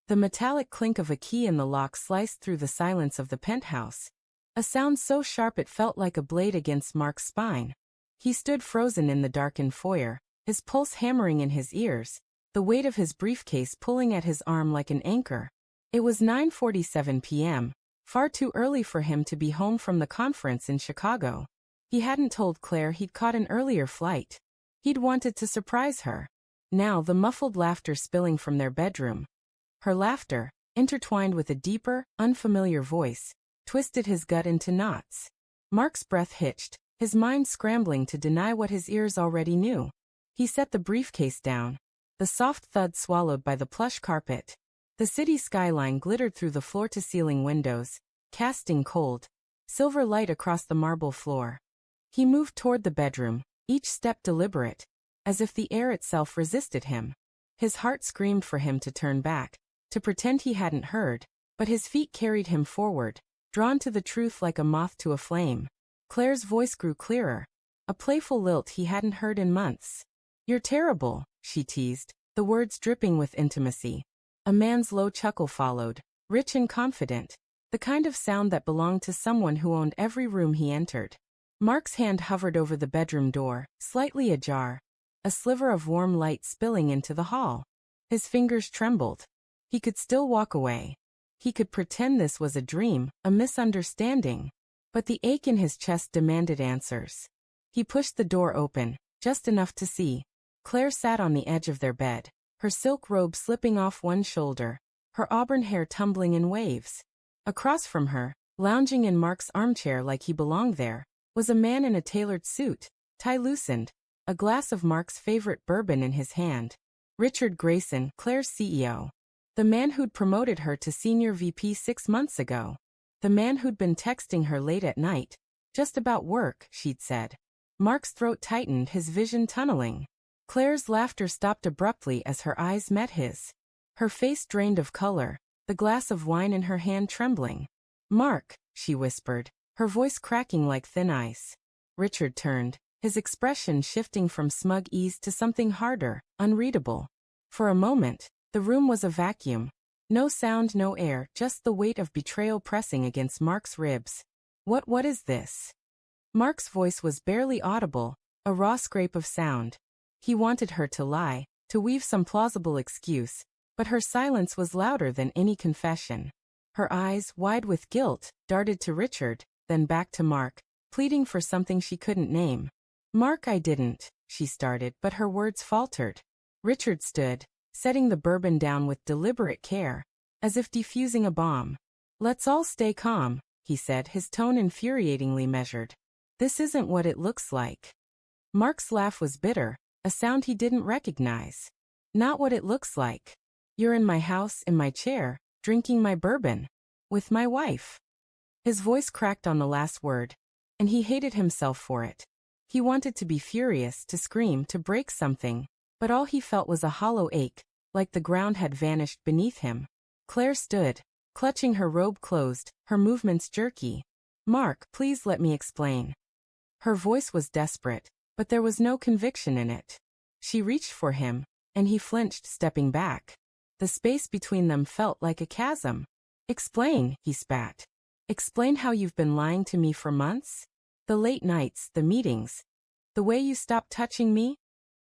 The metallic clink of a key in the lock sliced through the silence of the penthouse. A sound so sharp it felt like a blade against Mark's spine. He stood frozen in the darkened foyer, his pulse hammering in his ears, the weight of his briefcase pulling at his arm like an anchor. It was 9:47 p.m., far too early for him to be home from the conference in Chicago. He hadn't told Claire he'd caught an earlier flight. He'd wanted to surprise her. Now the muffled laughter spilling from their bedroom. Her laughter, intertwined with a deeper, unfamiliar voice, twisted his gut into knots. Mark's breath hitched, his mind scrambling to deny what his ears already knew. He set the briefcase down. The soft thud swallowed by the plush carpet. The city skyline glittered through the floor-to-ceiling windows, casting cold, silver light across the marble floor. He moved toward the bedroom, each step deliberate, as if the air itself resisted him. His heart screamed for him to turn back, to pretend he hadn't heard, but his feet carried him forward, drawn to the truth like a moth to a flame. Claire's voice grew clearer, a playful lilt he hadn't heard in months. "You're terrible," she teased, the words dripping with intimacy. A man's low chuckle followed, rich and confident, the kind of sound that belonged to someone who owned every room he entered. Mark's hand hovered over the bedroom door, slightly ajar, a sliver of warm light spilling into the hall. His fingers trembled. He could still walk away. He could pretend this was a dream, a misunderstanding. But the ache in his chest demanded answers. He pushed the door open, just enough to see. Claire sat on the edge of their bed, her silk robe slipping off one shoulder, her auburn hair tumbling in waves. Across from her, lounging in Mark's armchair like he belonged there, was a man in a tailored suit, tie loosened, a glass of Mark's favorite bourbon in his hand. Richard Grayson, Claire's CEO. The man who'd promoted her to senior VP 6 months ago. The man who'd been texting her late at night. "Just about work," she'd said. Mark's throat tightened, his vision tunneling. Claire's laughter stopped abruptly as her eyes met his. Her face drained of color, the glass of wine in her hand trembling. "Mark," she whispered, her voice cracking like thin ice. Richard turned, his expression shifting from smug ease to something harder, unreadable. For a moment, the room was a vacuum. No sound, no air, just the weight of betrayal pressing against Mark's ribs. What is this?" Mark's voice was barely audible, a raw scrape of sound. He wanted her to lie, to weave some plausible excuse, but her silence was louder than any confession. Her eyes, wide with guilt, darted to Richard, then back to Mark, pleading for something she couldn't name. "Mark, I didn't," she started, but her words faltered. Richard stood, setting the bourbon down with deliberate care, as if defusing a bomb. "Let's all stay calm," he said, his tone infuriatingly measured. "This isn't what it looks like." Mark's laugh was bitter, a sound he didn't recognize. "Not what it looks like. You're in my house, in my chair, drinking my bourbon. With my wife." His voice cracked on the last word, and he hated himself for it. He wanted to be furious, to scream, to break something, but all he felt was a hollow ache, like the ground had vanished beneath him. Claire stood, clutching her robe closed, her movements jerky. "Mark, please let me explain." Her voice was desperate, but there was no conviction in it. She reached for him, and he flinched, stepping back. The space between them felt like a chasm. "Explain," he spat. "Explain how you've been lying to me for months? The late nights, the meetings. The way you stopped touching me?"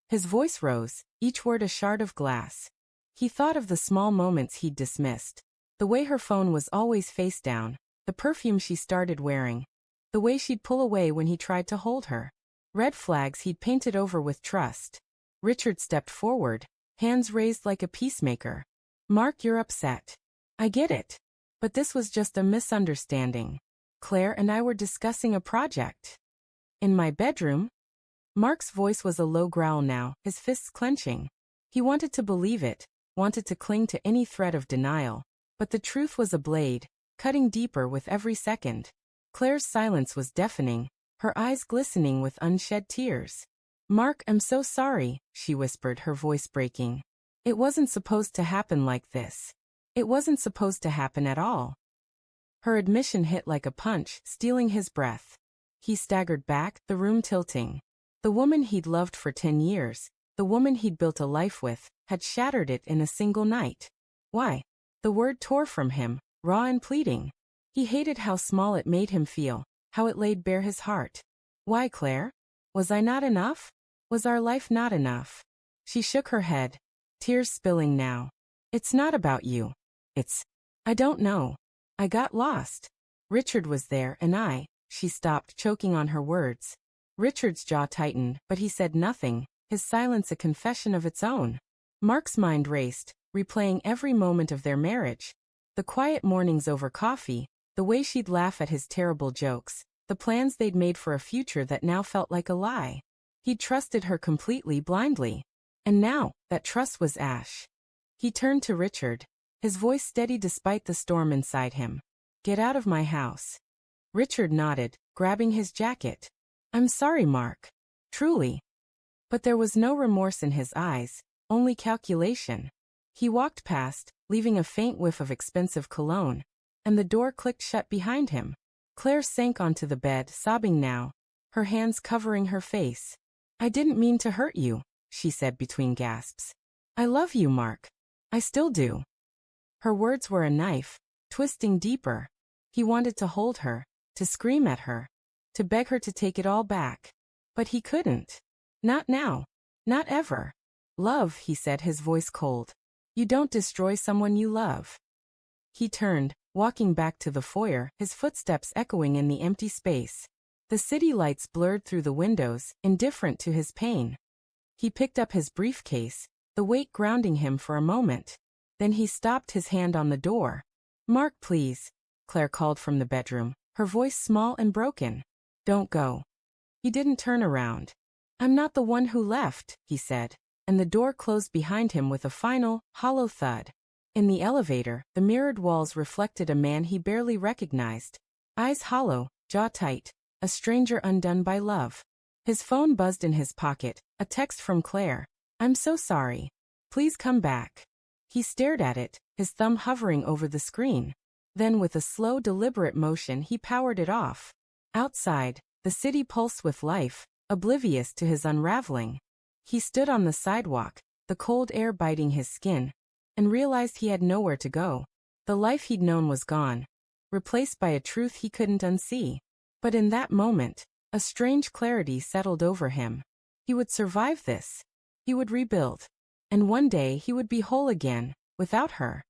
His voice rose, each word a shard of glass. He thought of the small moments he'd dismissed. The way her phone was always face down, the perfume she started wearing, the way she'd pull away when he tried to hold her. Red flags he'd painted over with trust. Richard stepped forward, hands raised like a peacemaker. "Mark, you're upset. I get it. But this was just a misunderstanding. Claire and I were discussing a project." "In my bedroom?" Mark's voice was a low growl now, his fists clenching. He wanted to believe it, wanted to cling to any thread of denial, but the truth was a blade, cutting deeper with every second. Claire's silence was deafening, her eyes glistening with unshed tears. "Mark, I'm so sorry," she whispered, her voice breaking. "It wasn't supposed to happen like this. It wasn't supposed to happen at all." Her admission hit like a punch, stealing his breath. He staggered back, the room tilting. The woman he'd loved for 10 years, the woman he'd built a life with, had shattered it in a single night. Why? The word tore from him, raw and pleading. He hated how small it made him feel, how it laid bare his heart. Why, Claire? Was I not enough? Was our life not enough? She shook her head, tears spilling now. It's not about you. I don't know. I got lost. Richard was there and she stopped, choking on her words. Richard's jaw tightened, but he said nothing, his silence a confession of its own. Mark's mind raced, replaying every moment of their marriage. The quiet mornings over coffee, the way she'd laugh at his terrible jokes, the plans they'd made for a future that now felt like a lie. He'd trusted her completely, blindly. And now, that trust was ash. He turned to Richard, his voice steady despite the storm inside him. Get out of my house. Richard nodded, grabbing his jacket. I'm sorry, Mark. Truly. But there was no remorse in his eyes, only calculation. He walked past, leaving a faint whiff of expensive cologne, and the door clicked shut behind him. Claire sank onto the bed, sobbing now, her hands covering her face. I didn't mean to hurt you, she said between gasps. I love you, Mark. I still do. Her words were a knife, twisting deeper. He wanted to hold her, to scream at her, to beg her to take it all back. But he couldn't. Not now. Not ever. Love, he said, his voice cold. You don't destroy someone you love. He turned, walking back to the foyer, his footsteps echoing in the empty space. The city lights blurred through the windows, indifferent to his pain. He picked up his briefcase, the weight grounding him for a moment. Then he stopped, his hand on the door. Mark, please, Claire called from the bedroom, her voice small and broken. Don't go. He didn't turn around. I'm not the one who left, he said, and the door closed behind him with a final, hollow thud. In the elevator, the mirrored walls reflected a man he barely recognized. Eyes hollow, jaw tight, a stranger undone by love. His phone buzzed in his pocket, a text from Claire. I'm so sorry. Please come back. He stared at it, his thumb hovering over the screen. Then with a slow, deliberate motion he powered it off. Outside, the city pulsed with life, oblivious to his unraveling. He stood on the sidewalk, the cold air biting his skin, and realized he had nowhere to go. The life he'd known was gone, replaced by a truth he couldn't unsee. But in that moment, a strange clarity settled over him. He would survive this. He would rebuild. And one day he would be whole again, without her.